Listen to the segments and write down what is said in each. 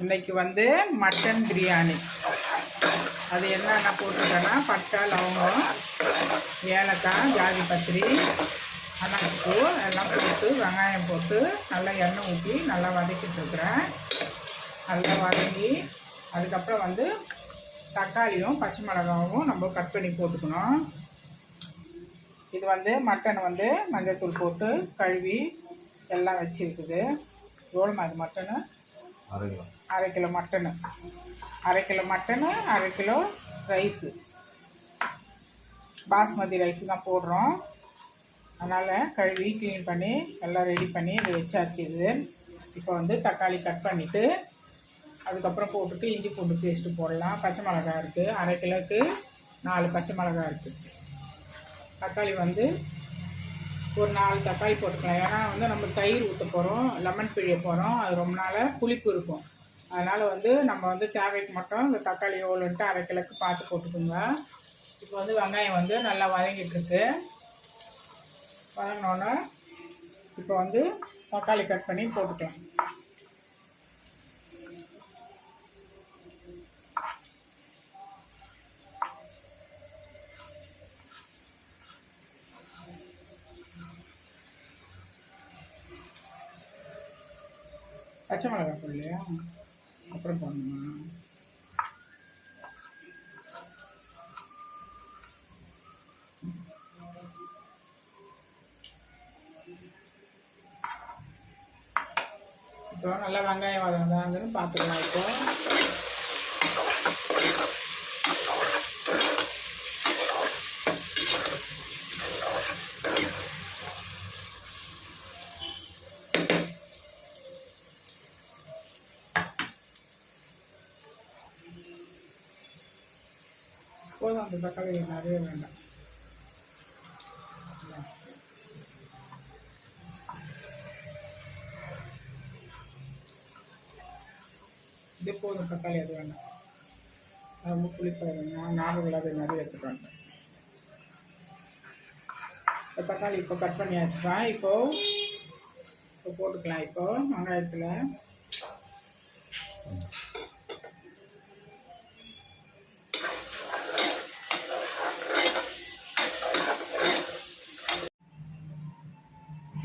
இன்றைக்கி வந்து மட்டன் பிரியாணி. அது என்னென்ன போட்டிருக்கேன்னா, பட்டை, லவங்கம், ஏலக்காய், ஜாதி பத்திரி, அன்னாசிப்பூ எல்லாம் போட்டு வெங்காயம் போட்டு நல்லா எண்ணெய் ஊற்றி நல்லா வதக்கிட்டுருக்குறேன். நல்லா வதங்கி அதுக்கப்புறம் வந்து தக்காளியும் பச்சை மிளகாவும் நம்ம கட் பண்ணி போட்டுக்கணும். இது வந்து மட்டன் வந்து மஞ்சள்தூள் போட்டு கழுவி எல்லாம் வச்சுருக்குது. எவ்வளோமா இது மட்டனு? அரை கிலோ மட்டனு, அரை கிலோ ரைஸு, பாஸ்மதி ரைஸு தான் போடுறோம். அதனால் கழுவி க்ளீன் பண்ணி எல்லாம் ரெடி பண்ணி இதை வச்சாச்சு. இது இப்போ வந்து தக்காளி கட் பண்ணிவிட்டு அதுக்கப்புறம் போட்டுட்டு இஞ்சி பூண்டு பேஸ்ட்டு போடலாம். பச்சை மிளகாய் இருக்குது, அரை கிலோக்கு 4 பச்சை மிளகாய் இருக்குது. தக்காளி வந்து ஒரு 4 தக்காளி போட்டுக்கலாம். ஏன்னா வந்து நம்ம தயிர் ஊற்ற போகிறோம், லெமன் பிழிய போகிறோம். அது ரொம்ப நாளாக புளிப்பு இருக்கும். அதனால் வந்து நம்ம வந்து தேவைக்கு மட்டும் இந்த தக்காளி எவ்வளோன்ட்டு அரை கிலோக்கு பார்த்து போட்டுக்கோங்க. இப்போ வந்து வெங்காயம் வந்து நல்லா வதங்கிட்டுருக்கு. வதங்கினோன்னே இப்போ வந்து தக்காளி கட் பண்ணி போட்டுக்கலாம். பச்சை மிளகாய் போடலையா? அப்புறம் போடணுமா? இப்போ நல்லா வெங்காயம் வதங்குதாங்கன்னு பார்த்துக்கலாம். போதும், அந்த தக்காளி நிறைய வேண்டாம். இது போதும், தக்காளி அது வேண்டாம். ரொம்ப புளிப்பாக நார்மலாக அது நிறைய எடுத்துட்டு வந்தேன். இப்போ தக்காளி இப்போ கட் பண்ணியாச்சுப்பா. இப்போ போட்டுக்கலாம். இப்போ வெங்காயத்தில்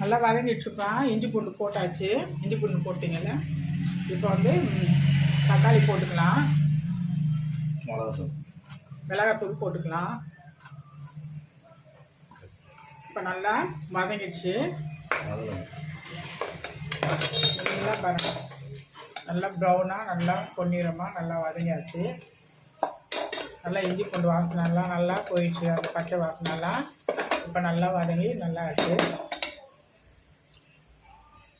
நல்லா வதங்கிடுச்சுப்பா. இஞ்சி பூண்டு போட்டாச்சு. இஞ்சி பூண்டு போட்டிங்கல்ல, இப்போ வந்து தக்காளி போட்டுக்கலாம், மிளகாத்தூள் போட்டுக்கலாம். இப்போ நல்லா வதங்கிடுச்சு. நல்லா பாருங்க, நல்லா ப்ரௌனாக நல்லா பொன்னிறமாக நல்லா வதங்கியாச்சு. நல்லா இஞ்சி பூண்டு வாசனைலாம் நல்லா போயிடுச்சு. அந்த பச்சை வாசனைலாம் இப்போ நல்லா வதங்கி நல்லா ஆச்சு.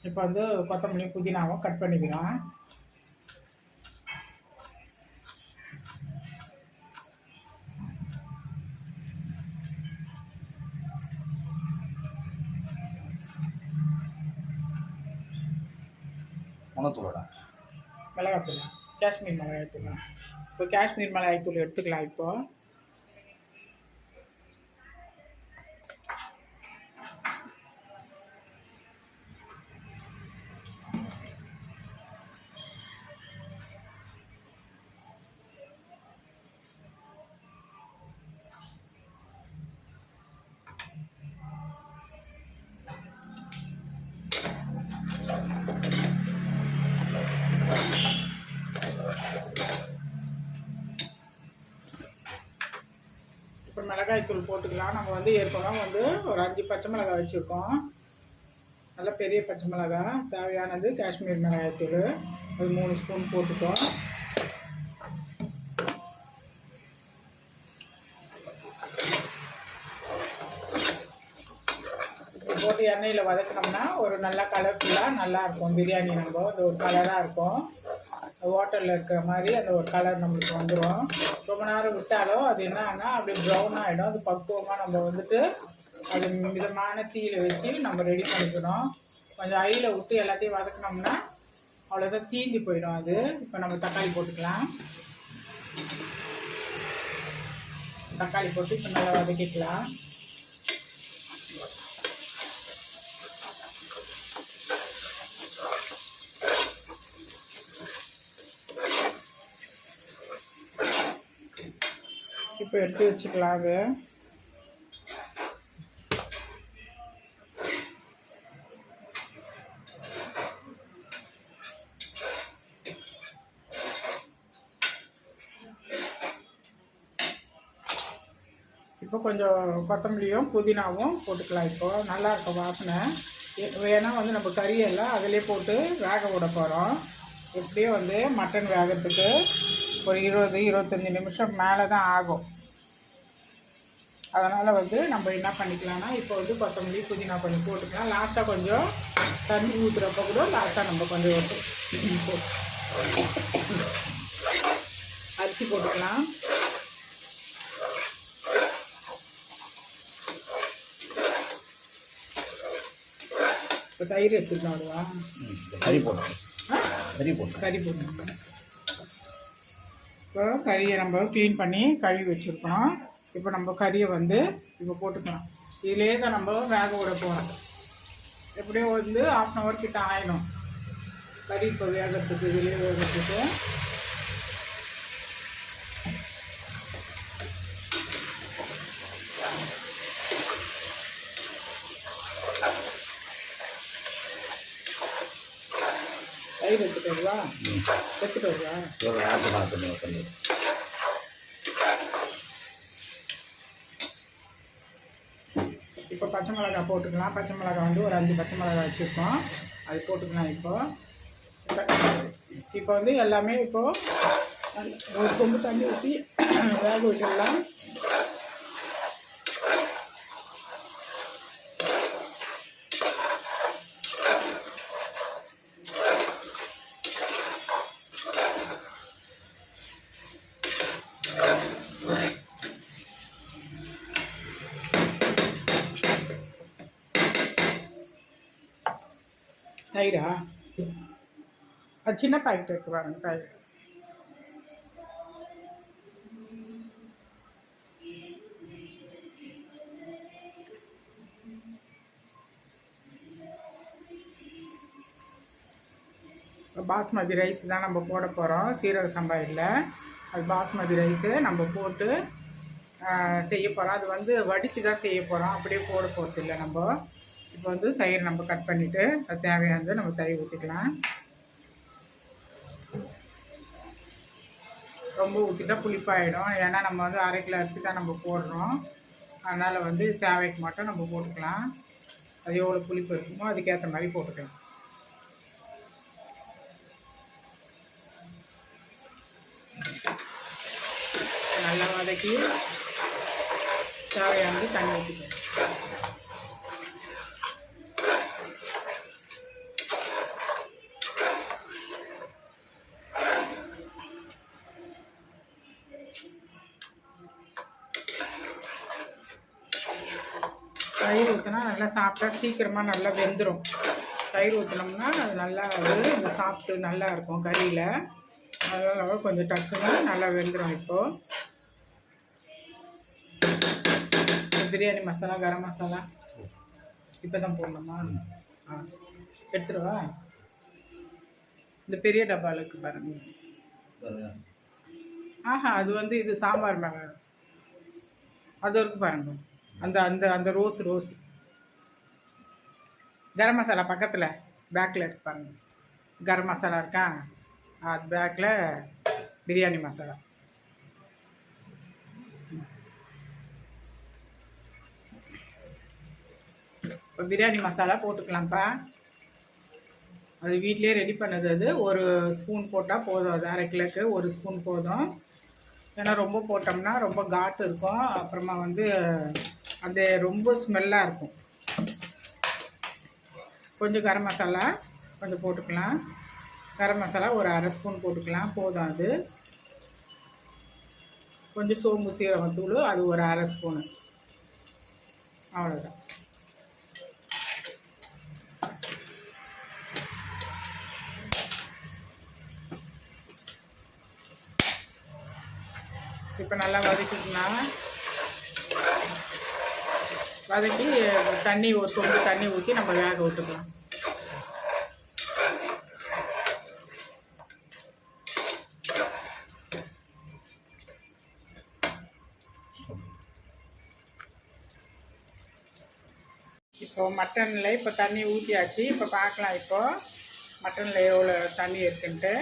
இப்போ வந்து கொத்தமல்லி புதினாவும் கட் பண்ணிக்கலாம். மிளகாத்தூள், காஷ்மீர் மிளகாய்த்தூள். இப்போ காஷ்மீர் மிளகாய்த்தூள் எடுத்துக்கலாம். இப்போ மிளகாய்த்தூள் போட்டுக்கலாம். நம்ம வந்து ஏற்கனவே வந்து ஒரு 5 பச்சை மிளகாய் வச்சுருக்கோம். நல்லா பெரிய பச்சை மிளகாய். தேவையானது காஷ்மீர் மிளகாய்த்தூள் ஒரு 3 ஸ்பூன் போட்டுட்டோம். போட்டு எண்ணெயில் வதக்கினோம்னா ஒரு நல்ல கலர்ஃபுல்லாக நல்லாயிருக்கும் பிரியாணி. நம்ம அது ஒரு கலராக இருக்கும். ஹோட்டலில் இருக்கிற மாதிரி அந்த ஒரு கலர் நம்மளுக்கு வந்துடும். ரொம்ப நேரம் விட்டாலும் அது என்ன ஆனால் அப்படியே ப்ரௌன் ஆகிடும். அது பக்குவமாக நம்ம வந்துட்டு அது மிதமான தீயில் வச்சு நம்ம ரெடி பண்ணிக்கணும். கொஞ்சம் ஐயில் விட்டு எல்லாத்தையும் வதக்கினோம்னா அவ்வளோதான், தீஞ்சு போயிடும் அது. இப்போ நம்ம தக்காளி போட்டுக்கலாம். தக்காளி போட்டு இப்போ நல்லா வதக்கிக்கலாம். இப்போ எடுத்து வச்சுக்கலாம் அது. இப்போ கொஞ்சம் கொத்தமல்லியும் புதினாவும் போட்டுக்கலாம். இப்போது நல்லாயிருக்கும் வாசனை. வேணால் வந்து நம்ம கறியெல்லாம் அதிலே போட்டு வேக விட போகிறோம். எப்படியும் வந்து மட்டன் வேகிறதுக்கு ஒரு 20-25 நிமிஷம் மேலே தான் ஆகும். அதனால் வந்து நம்ம என்ன பண்ணிக்கலாம்னா இப்போ வந்து கொத்தமல்லி புதினா கொஞ்சம் போட்டுக்கலாம். லாஸ்ட்டாக கொஞ்சம் தண்ணி ஊற்றுறப்ப கூட லாஸ்ட்டாக நம்ம கொஞ்சம் அரிசி போட்டுக்கலாம். இப்போ தயிர் எடுத்துக்கலாம். விடுவா கறி போட்டோம். கறி போட்டோம். இப்போ கறியை நம்ம க்ளீன் பண்ணி கழுவி வச்சுருக்கோம். இப்போ நம்ம கறியை வந்து இப்போ போட்டுக்கலாம். இதிலே தான் நம்ம வேக விட போகிறோம். எப்படியும் வந்து 1/2 hour கிட்ட ஆயிடும் கறி இப்போ வேகிறதுக்கு. இதிலே வேகிறதுக்கு தயிர் எடுத்துகிட்டு வருவா. எடுத்துகிட்டு வருவா. இப்போ பச்சை மிளகாய் போட்டுக்கலாம். பச்சை மிளகாய் வந்து ஒரு 5 பச்சை மிளகாய் வச்சுருக்கோம், அது போட்டுக்கலாம். இப்போ வந்து எல்லாமே இப்போது ஒரு சொம்பு தண்ணி ஊற்றி வேக விட்டுடலாம். தயிரா? அது சின்ன பாக்கெட் இருக்கு பாருங்க தயிர். பாஸ்மதி ரைஸ் தான் நம்ம போட போகிறோம். சீரக சம்பா இல்லை, அது பாஸ்மதி ரைஸு நம்ம போட்டு செய்ய போகிறோம். அது வந்து வடித்து தான் செய்ய போகிறோம், அப்படியே போட போகிறது இல்லை. நம்ம இப்போ வந்து தயிர் நம்ம கட் பண்ணிவிட்டு அது தேவையானது நம்ம தயிர் ஊற்றிக்கலாம். ரொம்ப ஊற்றிட்டா புளிப்பாயிடும். ஏன்னா நம்ம வந்து 1/2 கிலோ அரிசி தான் நம்ம போடுறோம். அதனால் வந்து தேவைக்கு மட்டும் நம்ம போட்டுக்கலாம். அது எவ்வளோ புளிப்பு இருக்குமோ அதுக்கேற்ற மாதிரி போட்டுக்கலாம். நல்லா வதக்கி தேவையானது தண்ணி ஊற்றிக்கலாம். தயிர் ஊற்றினா நல்லா சாப்பிட்டா சீக்கிரமாக நல்லா வெந்துடும். தயிர் ஊற்றினோம்னா அது நல்லா இந்த சாப்பிட்டு நல்லா இருக்கும் கறியில். அதனால் கொஞ்சம் டக்குன்னு நல்லா வெந்துடும். இப்போது பிரியாணி மசாலா, கரம் மசாலா இப்போ தான் போடணுமா? எடுத்துருவா. இந்த பெரிய டப்பாலுக்கு பாருங்க. அது வந்து இது சாம்பார் மேலே அது இருக்கு பாருங்க. அந்த அந்த அந்த ரோஸ் கரம் மசாலா பக்கத்தில் பேக்கில் இருக்கு பாருங்க. கரம் மசாலா இருக்கா, அது பேக்கில் பிரியாணி மசாலா. இப்போ பிரியாணி மசாலா போட்டுக்கலாம்ப்பா. அது வீட்டிலே ரெடி பண்ணது. அது ஒரு ஸ்பூன் போட்டால் போதும். அது 1/2 கிலோக்கு 1 ஸ்பூன் போதும். ஏன்னா ரொம்ப போட்டோம்னா ரொம்ப காட்டு இருக்கும். அப்புறமா வந்து அது ரொம்ப ஸ்மெல்லாக இருக்கும். கொஞ்சம் கரம் மசாலா கொஞ்சம் போட்டுக்கலாம். கரம் மசாலா ஒரு 1/2 ஸ்பூன் போட்டுக்கலாம், போதும். அது கொஞ்சம் சோம்பு சீரகத்தூள் அது ஒரு 1/2 ஸ்பூனு, அவ்வளோதான். இப்போ நல்லா வதக்கிக்கலாம். வதக்கி தண்ணி ஒரு சொம்பு தண்ணி ஊற்றி நம்ம வேக விட்டுக்கலாம். இப்போ மட்டனில் இப்போ தண்ணி ஊற்றியாச்சு. இப்போ பார்க்கலாம் இப்போ மட்டனில் எவ்வளோ தண்ணி இருக்குன்ட்டு.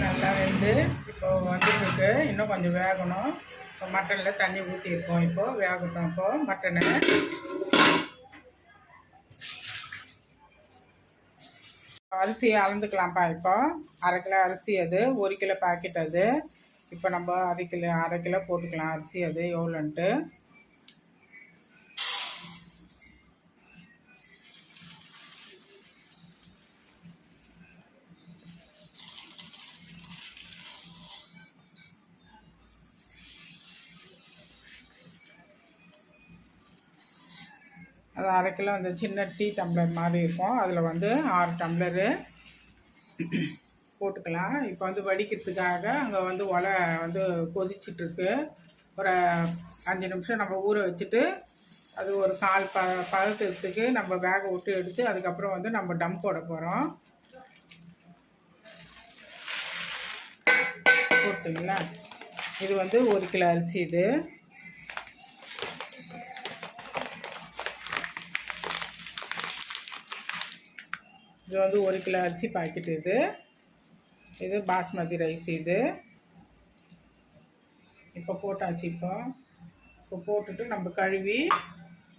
நல்லா வெந்து இப்போ வந்துட்டுருக்கு. இன்னும் கொஞ்சம் வேகணும். இப்போ மட்டனில் தண்ணி ஊற்றிருக்கோம். இப்போது வேகட்டும். இப்போது மட்டனை அரிசியை அளந்துக்கலாம்ப்பா. இப்போ 1/2 கிலோ அரிசி, அது 1 கிலோ பாக்கெட். அது இப்போ நம்ம 1/2 கிலோ போட்டுக்கலாம் அரிசி. அது எவ்வளோன்ட்டு அது 1/2 கிலோ அந்த சின்ன டீ டம்ளர் மாதிரி இருக்கும். அதில் வந்து 6 டம்ளரு போட்டுக்கலாம். இப்போ வந்து வடிக்கிறதுக்காக அங்கே வந்து ஒலை வந்து கொதிச்சிட்ருக்கு. ஒரு 5 நிமிஷம் நம்ம ஊற வச்சுட்டு அது ஒரு கால் பதத்துக்கு நம்ம வேக விட்டு எடுத்து அதுக்கப்புறம் வந்து நம்ம டம் போட போகிறோம். போட்டுங்களா? இது வந்து 1 கிலோ அரிசி. இது வந்து 1 கிலோ அரிசி பாக்கெட். இது பாஸ்மதி ரைஸ். இது இப்போ போட்டாச்சு. இப்போ போட்டுட்டு நம்ம கழுவி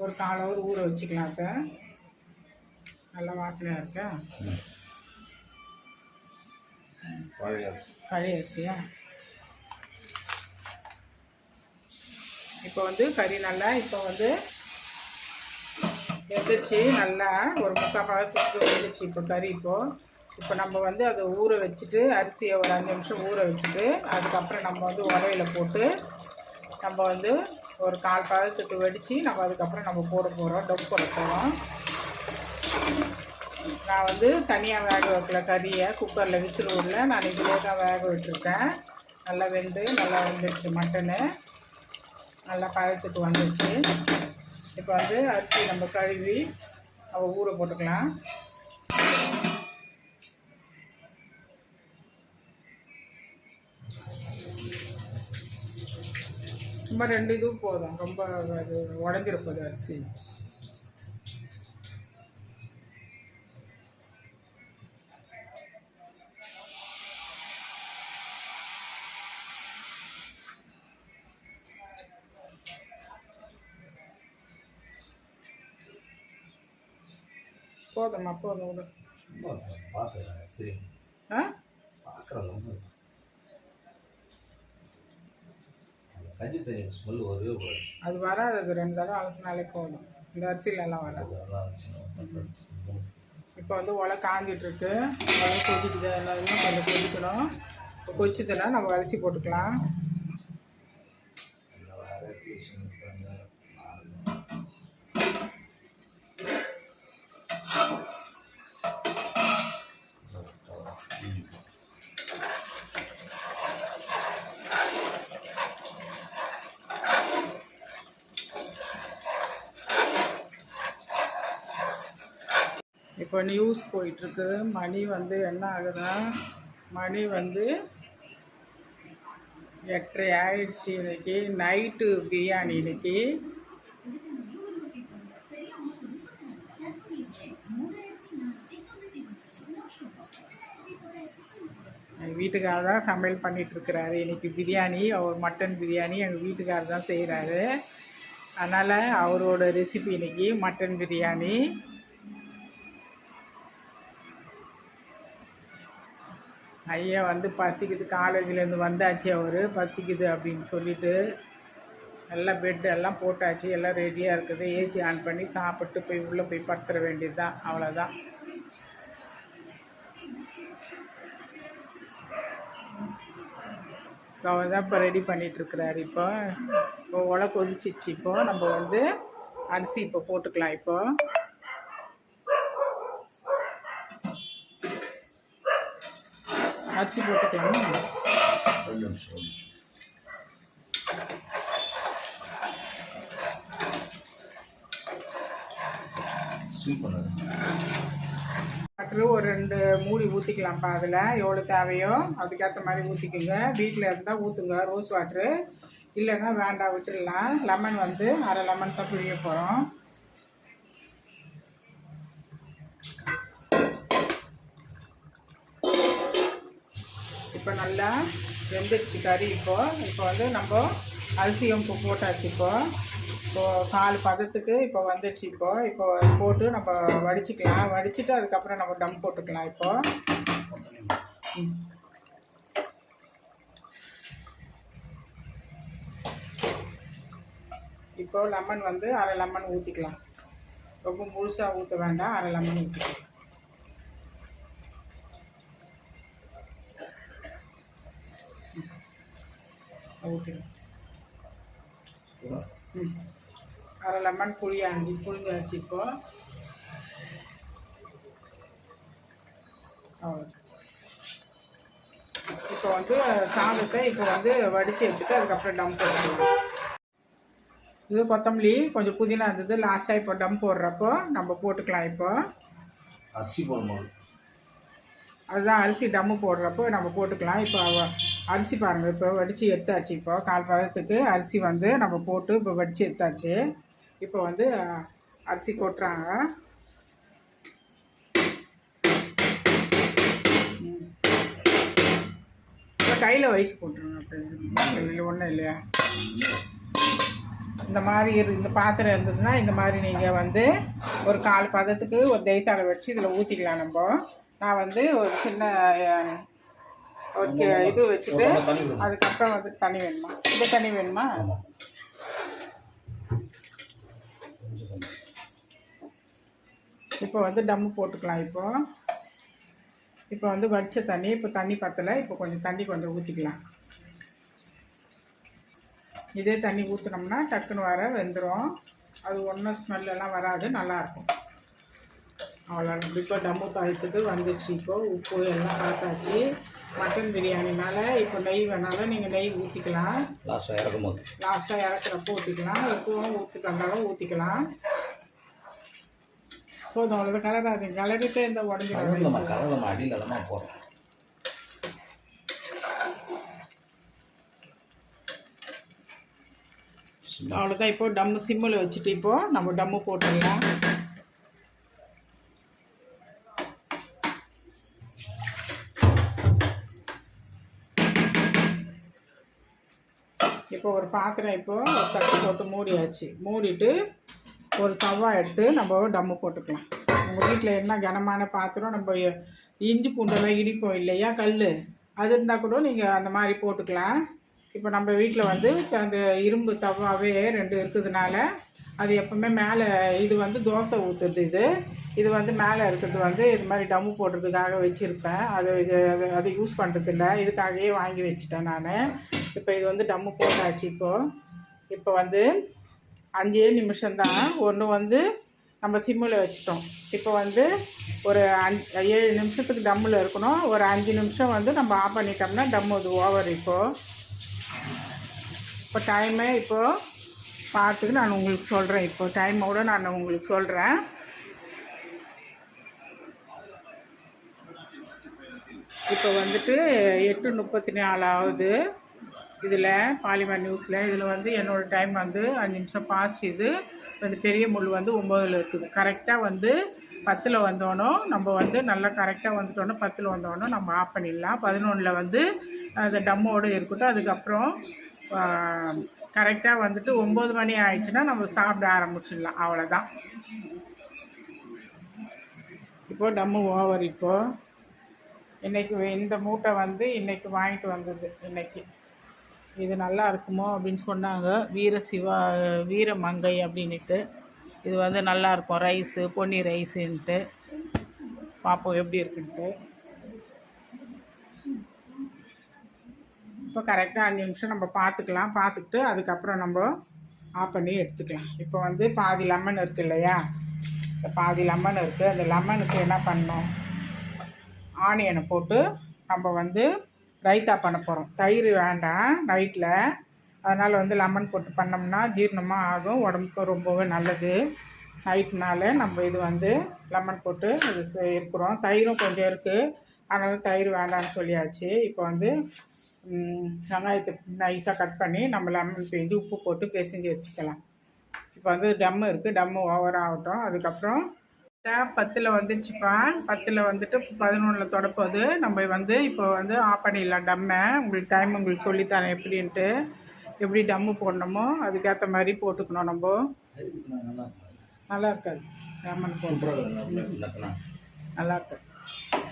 ஒரு 1/4 ஹவர் ஊற வச்சுக்கலாம். இப்போ நல்லா வாசனையாக இருக்கா? பழைய அரிசியா? இப்போ வந்து கறி நல்லா இப்போ வந்து வெந்துச்சு. நல்லா ஒரு 3/4 பதத்துக்கு வெந்துச்சு இப்போ கறி. இப்போ நம்ம வந்து அதை ஊற வச்சுட்டு அரிசியை ஒரு 5 நிமிஷம் ஊற வச்சுட்டு அதுக்கப்புறம் நம்ம வந்து உலையில் போட்டு நம்ம வந்து ஒரு 1/4 பதத்துக்கு வெடித்து நம்ம அதுக்கப்புறம் நம்ம போட போகிறோம். டம் போட போகிறோம். நான் வந்து தனியாக வேக வைக்கல கறியை, குக்கரில் விசில் விடல. நான் இதிலே தான் வேக விட்டுருக்கேன். நல்லா வெந்துருச்சு. மட்டனு நல்லா பதத்துக்கு வந்துடுச்சு. இப்போ வந்து அரிசி நம்ம கழுவி நம்ம ஊற போட்டுக்கலாம். ரொம்ப 2 இதுவும் போதும். ரொம்ப அது உடஞ்சிருப்பது அரிசி. போதும்மா, போதும் விடு. அது வராது. அது 2 தடவை அலசினாலே போதும். இந்த அரிசியிலலாம் வராது. இப்போ வந்து ஒலை காஞ்சிட்ருக்கு. ஒலை கொதிக்குது. இன்னும் கொஞ்சம் கொதிக்கணும். இப்போ கொதிச்சதுன்னா நம்ம அரிசி போட்டுக்கலாம். இப்போ நியூஸ் போயிட்டுருக்கு. மணி வந்து என்ன ஆகுதுன்னா, மணி வந்து 8:30 ஆயிடுச்சு. இன்னைக்கு நைட்டு பிரியாணி. இன்னைக்கு எங்கள் வீட்டுக்காரர் தான் சமையல் பண்ணிகிட்ருக்கிறாரு. இன்றைக்கி பிரியாணி, அவர் மட்டன் பிரியாணி எங்கள் வீட்டுக்காரர் தான் செய்கிறாரு. அதனால் அவரோட ரெசிபி இன்றைக்கி மட்டன் பிரியாணி. ஐயா வந்து பசிக்குது, காலேஜ்லேருந்து வந்தாச்சு. அவர் பசிக்குது அப்படின்னு சொல்லிட்டு எல்லாம் பெட்டு எல்லாம் போட்டாச்சு. எல்லாம் ரெடியாக இருக்குது. ஏசி ஆன் பண்ணி சாப்பிட்டு போய் உள்ளே போய் படுத்துற வேண்டியது தான். அவ்வளோதான். அவர் தான் இப்போ ரெடி பண்ணிகிட்ருக்கிறாரு. இப்போ ஒலை கொதிச்சிச்சு. இப்போது நம்ம வந்து அரிசி இப்போ போட்டுக்கலாம். அரிசி போட்டுக்கலாமா? 2 நிமிஷம். வாட்டரு ஒரு 2 மூடி ஊற்றிக்கலாம்ப்பா. அதில் எவ்வளோ தேவையோ அதுக்கேற்ற மாதிரி ஊற்றிக்குங்க. வீட்டில் இருந்தால் ஊற்றுங்க ரோஸ் வாட்ரு, இல்லைன்னா வேண்டாம் விட்டுடலாம். லெமன் வந்து அரை லெமன் தான் பிழிய போகிறோம். இப்போ நல்லா வெந்துடுச்சு கறி. இப்போ வந்து நம்ம அரிசியும் போட்டாச்சு. இப்போது 4 பதத்துக்கு இப்போ வந்துடுச்சு. இப்போ போட்டு நம்ம வடிச்சிக்கலாம். வடிச்சிட்டு அதுக்கப்புறம் நம்ம டம் போட்டுக்கலாம். இப்போ லெமன் வந்து அரை லெமன் ஊற்றிக்கலாம். ரொம்ப முழுசாக ஊற்ற வேண்டாம், அரை லெமன் ஊற்றிக்கலாம். ஊற்றிக்கலாம். அரை லெமன் புளிஞ்சாச்சு. இப்போ வந்து சாதத்தை இப்போ வந்து வடித்து எடுத்துட்டு அதுக்கப்புறம் டம் போட்டுக்கலாம். இது கொத்தமல்லி கொஞ்சம் புதினா இருந்தது லாஸ்ட்டாக. இப்போ டம் போடுறப்போ நம்ம போட்டுக்கலாம். இப்போ அரிசி போடும்போது அதுதான் அரிசி டம்மு போடுறப்போ நம்ம போட்டுக்கலாம். இப்போ அரிசி பாருங்கள், இப்போ வடித்து எடுத்தாச்சு. இப்போ 4 பதத்துக்கு அரிசி வந்து நம்ம போட்டு இப்போ வடித்து எடுத்தாச்சு. இப்போ வந்து அரிசி கொட்டுறாங்க. இப்போ கையில் வயசு போட்டுருங்க. அப்படி ஒன்றும் இல்லையா? இந்த மாதிரி இந்த பாத்திரம் இருந்ததுன்னா இந்த மாதிரி நீங்கள் வந்து ஒரு 4 பதத்துக்கு ஒரு தயிசாலை வச்சு இதில் ஊற்றிக்கலாம். நான் வந்து ஒரு சின்ன ஒரு இது வச்சுட்டு அதுக்கப்புறம் வந்து தண்ணி வேணுமா? இந்த தண்ணி வேணுமா? இப்போ வந்து டம்மு போட்டுக்கலாம். இப்போ வந்து வடித்த தண்ணி, இப்போ தண்ணி பத்தலை. இப்போ கொஞ்சம் தண்ணி ஊற்றிக்கலாம். இதே தண்ணி ஊற்றினோம்னா டக்குன்னு வர வெந்துடும். அது ஒன்றும் ஸ்மெல்லாம் வராது, நல்லாயிருக்கும். அவ்வளோ. இப்போ டம்மு தாயத்துக்கு வந்துடுச்சு. இப்போ உப்பு எல்லாம் பார்த்தாச்சு. மட்டன் பிரியாணினால இப்போ நெய் வேணாலும் நீங்கள் நெய் ஊற்றிக்கலாம். லாஸ்ட்டாக இறக்குறப்போ ஊற்றிக்கலாம். உப்புவும் தந்தாலும் ஊற்றிக்கலாம். போதும், அவ்வளோ கலராது. கலரிட்டே இந்த உடஞ்சிடும். அவ்வளோதான். இப்போ டம்மு சிம்மில் வச்சுட்டு இப்போ நம்ம டம்மு போட்டுடலாம். இப்போ ஒரு பாத்திரம் ஒரு தட்டு போட்டு மூடியாச்சு. மூடிட்டு ஒரு தவா எடுத்து நம்ம டம்மு போட்டுக்கலாம். உங்கள் வீட்டில் என்ன கனமான பாத்திரம், நம்ம இஞ்சி பூண்டெல்லாம் இடிப்போம் இல்லையா, கல், அது இருந்தால் கூட நீங்கள் அந்த மாதிரி போட்டுக்கலாம். இப்போ நம்ம வீட்டில் வந்து அந்த இரும்பு தவாவே 2 இருக்கிறதுனால அது எப்போவுமே மேலே இது வந்து தோசை ஊற்றுறது. இது வந்து மேலே இருக்கிறது வந்து இது மாதிரி டம்மு போடுறதுக்காக வச்சுருப்பேன். அதை யூஸ் பண்ணுறதில்ல, இதுக்காகவே வாங்கி வச்சுட்டேன் நான். இப்போ இது வந்து டம்மு போட்டாச்சு. இப்போ வந்து 5 நிமிஷம்தான். ஒன்று வந்து நம்ம சிம்மில் வச்சுட்டோம். இப்போ வந்து ஒரு 7 நிமிஷத்துக்கு டம்மில் இருக்கணும். ஒரு 5 நிமிஷம் வந்து நம்ம ஆஃப் பண்ணிட்டோம்னா டம்மு அது ஓவர். இப்போ டைமை பார்த்துட்டு நான் உங்களுக்கு சொல்கிறேன். இப்போ டைமோடு நான் உங்களுக்கு சொல்கிறேன். இப்போ வந்துட்டு 8:34 ஆகுது. இதில் பாலிமர் நியூஸில் இதில் வந்து என்னோடய டைம் வந்து 5 நிமிஷம் பாஸ்ட். இது வந்து பெரிய முள் வந்து 9ல் இருக்குது. கரெக்டாக வந்து 10ல் வந்தோன்னோ நம்ம வந்து நல்லா கரெக்டாக வந்துட்டோன்னோ 10ல் வந்தோன்னோ நம்ம ஆஃப் பண்ணிடலாம். 11ல் வந்து அந்த டம்மோடு இருக்கட்டும். அதுக்கப்புறம் கரெக்டாக வந்துட்டு 9 மணி ஆயிடுச்சுன்னா நம்ம சாப்பிட ஆரம்பிச்சிடலாம். அவ்வளோதான். இப்போது டம்மு ஓவர். இன்றைக்கி இந்த மூட்டை வந்து இன்றைக்கி வாங்கிட்டு வந்தது. இது நல்லா இருக்குமோ அப்படின்னு சொன்னாங்க. வீரமங்கை அப்படின்ட்டு. இது வந்து நல்லாயிருக்கும் ரைஸு, பொன்னி ரைஸுன்ட்டு. பார்ப்போம் எப்படி இருக்குன்ட்டு. இப்போ கரெக்டாக 5 நிமிஷம் நம்ம பார்த்துக்கலாம். பார்த்துக்கிட்டு அதுக்கப்புறம் நம்ம ஆஃப் பண்ணி எடுத்துக்கலாம். இப்போ வந்து பாதி லெமன் இருக்குது இல்லையா, பாதி லெமன் இருக்குது. அந்த லெமனுக்கு என்ன பண்ணணும், ஆனியனை போட்டு நம்ம வந்து ரைத்தா பண்ண போகிறோம். தயிர் வேண்டாம் நைட்டில், அதனால் வந்து லெமன் போட்டு பண்ணோம்னா ஜீரணமாக ஆகும், உடம்புக்கு ரொம்பவே நல்லது. நைட்னால நம்ம இது வந்து லெமன் போட்டு இது இருக்கிறோம். தயிரும் கொஞ்சம் இருக்குது, அதனால் தயிர் வேண்டாம்னு சொல்லியாச்சு. இப்போ வந்து வெங்காயத்தை நைஸாக கட் பண்ணி நம்ம லெமன் பிழிஞ்சு உப்பு போட்டு பிசைஞ்சு வச்சுக்கலாம். இப்போ வந்து டம்மு இருக்குது, டம்மு ஓவர் ஆகட்டும். அதுக்கப்புறம் 10 வந்துடுச்சுப்பா, 10 வந்துட்டு 11 தொடப்போது. நம்ம வந்து இப்போ வந்து ஆஃப் பண்ணிடலாம் டம்மை. உங்களுக்கு டைம் உங்களுக்கு சொல்லித்தரேன் எப்படின்ட்டு. எப்படி டம்மு போடணுமோ அதுக்கேற்ற மாதிரி போட்டுக்கணும். நம்ம நல்லா இருக்காது லெமன் போட்டு, நல்லா இருக்காது.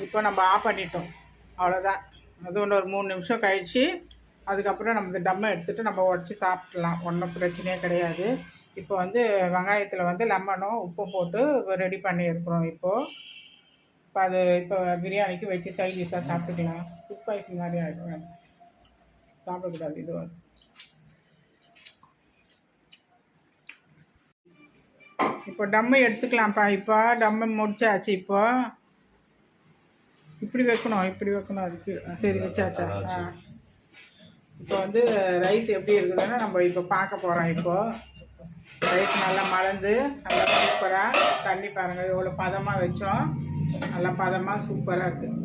இப்போ நம்ம ஆஃப் பண்ணிட்டோம், அவ்வளோதான். அது ஒரு 3 நிமிஷம் கழித்து அதுக்கப்புறம் நம்ம இந்த டம்மை எடுத்துகிட்டு நம்ம உடச்சி சாப்பிட்லாம், ஒன்றும் பிரச்சனையே கிடையாது. இப்போ வந்து வெங்காயத்தில் வந்து லெமனும் உப்பு போட்டு ரெடி பண்ணியிருக்கிறோம். இப்போ அது இப்போ பிரியாணிக்கு வச்சு சைட் டிஷ்ஷாக சாப்பிட்டுக்கலாம். ஃபுட் பாய்சன் மாதிரி ஆகிடும், சாப்பிடக்கூடாது. இது வந்து இப்போ டம்மை எடுத்துக்கலாம்ப்பா. இப்போ டம்மை முடிச்சாச்சு. இப்படி வைக்கணும் அதுக்கு. சரி வச்சாச்சா? இப்போ வந்து ரைஸ் எப்படி இருக்குதுன்னு நம்ம இப்போ பார்க்க போகிறோம். இப்போது ரைஸ் நல்லா மலர்ந்து நல்லா சூப்பராக, தண்ணி பாருங்கள் எவ்வளோ பதமாக வச்சோம், நல்லா பதமாக சூப்பராக இருக்குது.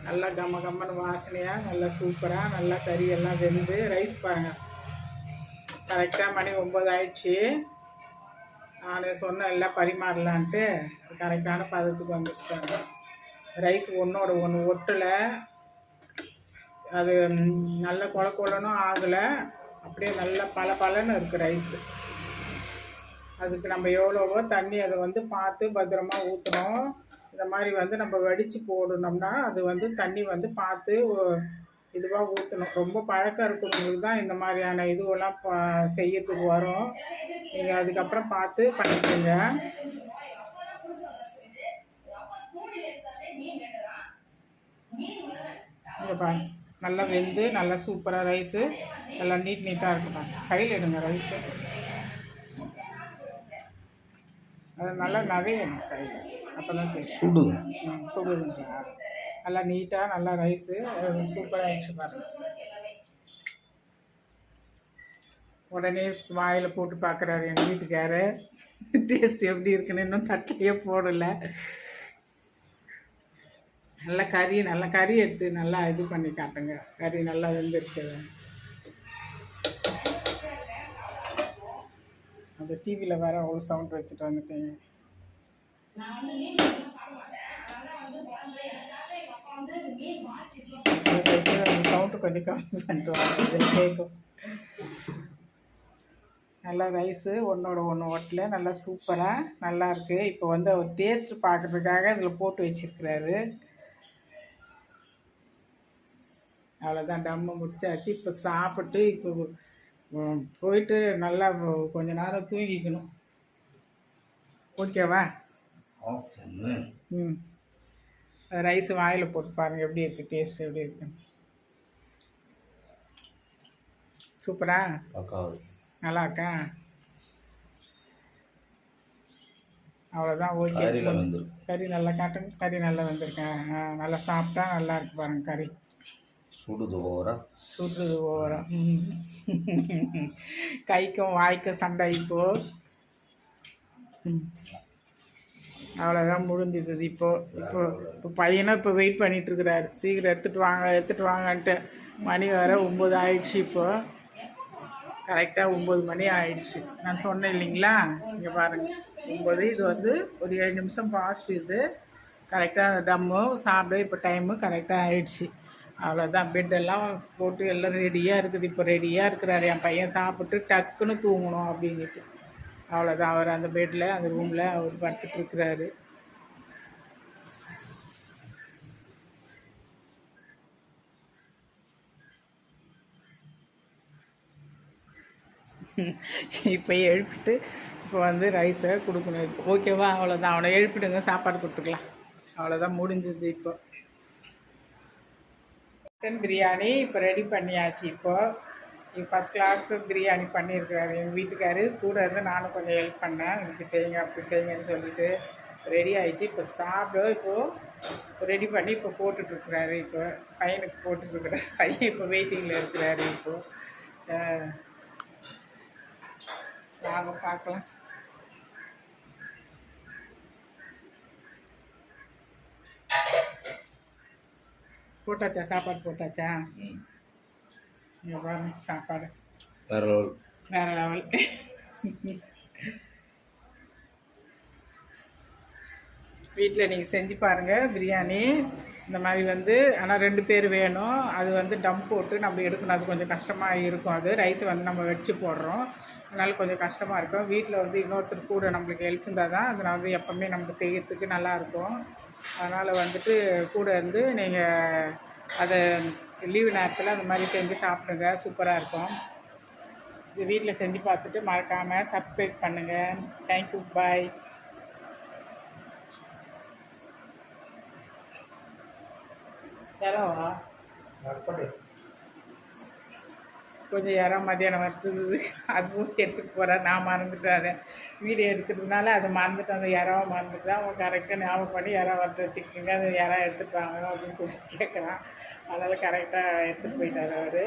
நல்லா கம்மன்னு வாசனையாக நல்லா சூப்பராக நல்லா கறியெல்லாம் வெந்து ரைஸ் பாருங்கள். கரெக்டாக மணி 9 ஆயிடுச்சு. நான் சொன்னேன் எல்லாம் பரிமாறலான்ட்டு, கரெக்டான பதத்துக்கு வந்துச்சுட்டாங்க. ரைஸ் ஒன்றோட ஒன்று ஒட்டலை, அது நல்ல கொலன்னு ஆகலை, அப்படியே நல்லா பலன்னு இருக்குது ரைஸு. அதுக்கு நம்ம எவ்வளவோ தண்ணி அதை வந்து பார்த்து பத்திரமா ஊற்றணும். இந்த மாதிரி வந்து நம்ம வடித்து போடணும்னா அது வந்து தண்ணி வந்து பார்த்து இதுவாக ஊற்றணும். ரொம்ப பழக்கம் இருக்கிறவங்களுக்கு தான் இந்த மாதிரியான இதுவெல்லாம் செய்யறதுக்கு வரும். நீங்கள் அதுக்கப்புறம் பார்த்து பண்ணிக்கோங்க. இங்கே பாருங்க, நல்லா வெந்து நல்லா சூப்பராக ரைஸு நல்லா நீட்டாக இருக்குப்பா. கையில் எடுங்க ரைஸு, அது நல்லா நகையணும் கையில், அப்போ தான் தெரியும். சுடுதுங்களா? நல்லா நீட்டாக நல்லா ரைஸு சூப்பராக ஆகிடுச்சு பாருங்க. உடனே வாயில் போட்டு பார்க்குறாரு எங்கள் வீட்டுக்காரு, டேஸ்ட் எப்படி இருக்குன்னு. இன்னும் தட்டிலேயே போடலை. நல்லா கறி எடுத்து நல்லா இது பண்ணி காட்டுங்க. கறி நல்லா வெந்திருக்குது. அந்த டிவியில் வேறு அவ்வளோ சவுண்ட் வச்சுட்டு வந்துட்டீங்க. சவுண்டு கொஞ்சம் கம்மி பண்ணிட்டு வாங்க, கேட்கும். நல்லா ரைஸு ஒன்றோட ஒன்று ஒட்டல, நல்லா சூப்பராக நல்லா இருக்குது. இப்போ வந்து அவர் டேஸ்ட்டு பார்க்குறதுக்காக இதில் போட்டு வச்சுருக்கிறாரு. அவ்வளோதான், டம்மு முடிச்சாச்சு. இப்போ சாப்பிட்டு இப்போ போயிட்டு நல்லா கொஞ்ச நேரம் தூங்கிக்கணும். ஓகேவா? ரைஸ் வாயில் போட்டு பாருங்கள் எப்படி இருக்குது, டேஸ்ட் எப்படி இருக்கு. சூப்பரா நல்லா இருக்கா? அவ்வளோதான், ஓகே. கறி நல்லா காட்டுங்க, கறி நல்லா வந்திருக்கேன். நல்லா சாப்பிட்டா நல்லா இருக்கு பாருங்கள். கறி சுடுது ஓவரா. கைக்கும் வாய்க்கும் சண்டை. அவ்வளோதான் முடிஞ்சுது. இப்போ பையனும் இப்போ வெயிட் பண்ணிகிட்ருக்கிறாரு, சீக்கிரம் எடுத்துகிட்டு வாங்கன்ட்டு. மணி வேறு 9 ஆயிடுச்சு. இப்போது கரெக்டாக 9 மணி ஆயிடுச்சு. நான் சொன்னேன் இல்லைங்களா? இங்கே பாருங்கள் 9. இது வந்து ஒரு 7 நிமிஷம் ஃபாஸ்ட். இது கரெக்டாக டம்மு சாப்பிட இப்போ டைமு கரெக்டாக ஆயிடுச்சு. அவ்வளோதான், பெட்டெல்லாம் போட்டு எல்லாம் ரெடியாக இருக்குது. இப்போ ரெடியாக இருக்கிறாரு என் பையன், சாப்பிட்டு டக்குன்னு தூங்கணும் அப்படின்ட்டு. அவ்வளோதான், அவர் அந்த பெட்டில் அந்த ரூமில் அவர் படுத்துட்ருக்கிறாரு. இப்போ எழுப்பிட்டு இப்போ வந்து ரைஸை கொடுக்கணும். ஓகேவா? அவ்வளோதான், அவனை எழுப்பிடுங்க, சாப்பாடு கொடுத்துக்கலாம். அவ்வளோதான், முடிஞ்சது. இப்போ மட்டன் பிரியாணி இப்போ ரெடி பண்ணியாச்சு. இப்போது ஃபஸ்ட் கிளாஸ் பிரியாணி பண்ணியிருக்கிறாரு எங்கள் வீட்டுக்காரு. கூட இருந்து நானும் கொஞ்சம் ஹெல்ப் பண்ணேன், இப்படி செய்யுங்க அப்படி செய்யுங்கன்னு சொல்லிட்டு. ரெடி ஆயிடுச்சு. இப்போ சாப்பிட இப்போது ரெடி பண்ணி இப்போ போட்டுட்ருக்குறாரு. இப்போ பையனுக்கு போட்டுட்ருக்குறாரு. பையன் இப்போ வெயிட்டிங்கில் இருக்கிறாரு. இப்போது வாங்க பார்க்கலாம். போட்டாச்சா? சாப்பாடு போட்டாச்சா? இங்கே பாருங்க சாப்பாடு வேறு லெவல். வேறு லெவல். வீட்டில் நீங்கள் செஞ்சு பாருங்கள் பிரியாணி. இந்த மாதிரி வந்து ஆனால் 2 பேர் வேணும். அது வந்து டம் போட்டு நம்ம எடுக்கணும். அது கொஞ்சம் கஷ்டமாக இருக்கும். அது ரைஸ் வந்து நம்ம வச்சு போடுறோம், அதனால் கொஞ்சம் கஷ்டமாக இருக்கும். வீட்டில் வந்து இன்னொருத்தர் கூட நம்மளுக்கு ஹெல்ப் இருந்தால் தான் அது நான் வந்து எப்போவுமே நமக்கு செய்கிறதுக்கு நல்லாயிருக்கும். அதனால் வந்துட்டு கூட இருந்து நீங்கள் அதை லீவு நேரத்தில் அந்த மாதிரி செஞ்சு சாப்பிடுங்க. சூப்பராக இருக்கும். இது வீட்டில் செஞ்சு பார்த்துட்டு மறக்காமல் சப்ஸ்கிரைப் பண்ணுங்கள். தேங்க்யூ, பாய். யாராவா கொஞ்சம் யாரும் மதியானம் வந்தது அதுவும் எடுத்துகிட்டு போகிறேன். நான் மறந்துட்டேன். அதை வீடியோ எடுக்கிறதுனால அதை மறந்துட்டேன். அந்த யாராவது மறந்துட்டு அவங்க கரெக்டாக ஞாபகம் பண்ணி யாராவது வந்து வச்சுக்கோங்க, அதை யாராவது எடுத்துகிட்டு வாங்க அப்படின்னு சொல்லி கேட்குறான். அதனால் கரெக்டாக எடுத்துகிட்டு போயிட்டார் அவர்.